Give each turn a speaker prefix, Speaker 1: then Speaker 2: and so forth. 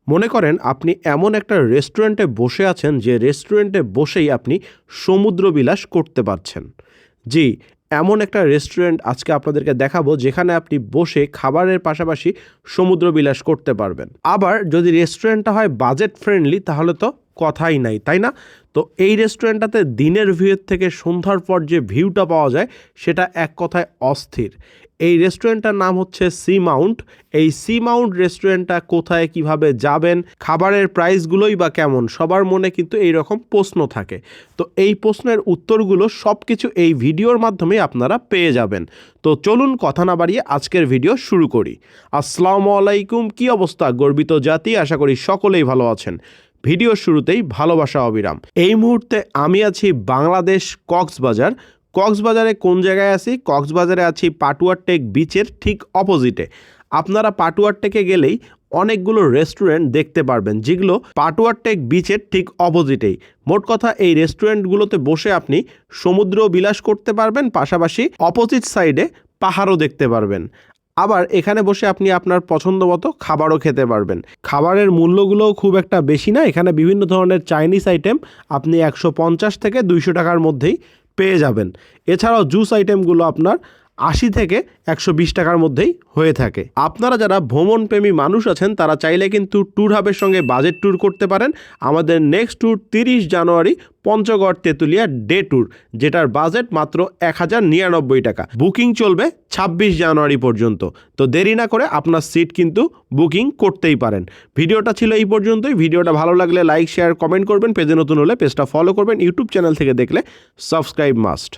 Speaker 1: মনে করেন আপনি এমন একটা রেস্টুরেন্টে বসে আছেন যে রেস্টুরেন্টে বসেই আপনি সমুদ্র বিলাস করতে পারছেন। জি, এমন একটা রেস্টুরেন্ট আজকে আপনাদেরকে দেখাবো যেখানে আপনি বসে খাবারের পাশাপাশি সমুদ্র বিলাস করতে পারবেন। আবার যদি রেস্টুরেন্টটা হয় বাজেট ফ্রেন্ডলি তাহলে তো কথাই নাই, তাই না? তো এই রেস্টুরেন্টটাতে দিনের ভিউয়ের থেকে সন্ধ্যার পর যে ভিউটা পাওয়া যায় সেটা এক কথায় অস্থির। এই রেস্টুরেন্টটার নাম হচ্ছে সি মাউন্ট। এই সি মাউন্ট রেস্টুরেন্টটা কোথায় কিভাবে যাবেন, খাবারের প্রাইসগুলোই বা কেমন, সবার মনে কিন্তু এই রকম প্রশ্ন থাকে। তো এই প্রশ্নের উত্তরগুলো সব কিছু এই ভিডিওর মাধ্যমে আপনারা পেয়ে যাবেন। তো চলুন কথা না বাড়িয়ে আজকের ভিডিও শুরু করি। আসসালামু আলাইকুম, কি অবস্থা গর্বিত জাতি? আশা করি সকলেই ভালো আছেন। ভিডিও শুরুতেই ভালোবাসা অবিরাম। এই মুহূর্তে আমি আছি বাংলাদেশ কক্সবাজার। কক্সবাজারে কোন জায়গায় আছি? কক্সবাজারে আছি পাটুয়ার টেক বিচের ঠিক অপোজিটে। আপনারা পাটুয়ার টেকে গেলেই অনেকগুলো রেস্টুরেন্ট দেখতে পারবেন যেগুলো পাটুয়ার টেক বিচের ঠিক অপোজিটেই। মোট কথা এই রেস্টুরেন্টগুলোতে বসে আপনি সমুদ্র বিলাস করতে পারবেন, পাশাপাশি অপোজিট সাইডে পাহাড়ও দেখতে পারবেন। আবার এখানে বসে আপনি আপনার পছন্দ মতো খাবারও খেতে পারবেন। খাবারের মূল্যগুলোও খুব একটা বেশি না। এখানে বিভিন্ন ধরনের চাইনিজ আইটেম আপনি 150 থেকে 200 টাকার মধ্যেই পেয়ে যাবেন। এছাড়াও জুস আইটেমগুলো আপনার 80 থেকে 120 টাকার মধ্যেই হয়ে থাকে। আপনারা যারা ভ্রমণপ্রেমী মানুষ আছেন তারা চাইলে কিন্তু ট্যুর হাবের সঙ্গে বাজেট ট্যুর করতে পারেন। আমাদের নেক্সট ট্যুর 30 জানুয়ারি পঞ্চগড় তেঁতুলিয়া ডে ট্যুর, যেটার বাজেট মাত্র 1099 টাকা। বুকিং চলবে 26 জানুয়ারি পর্যন্ত। তো দেরি না করে আপনার সিট কিন্তু বুকিং করতেই পারেন। ভিডিওটা ছিল এই পর্যন্তই। ভিডিওটা ভালো লাগলে লাইক, শেয়ার, কমেন্ট করবেন। পেজে নতুন হলে পেজটা ফলো করবেন। ইউটিউব চ্যানেল থেকে দেখলে সাবস্ক্রাইব মাস্ট।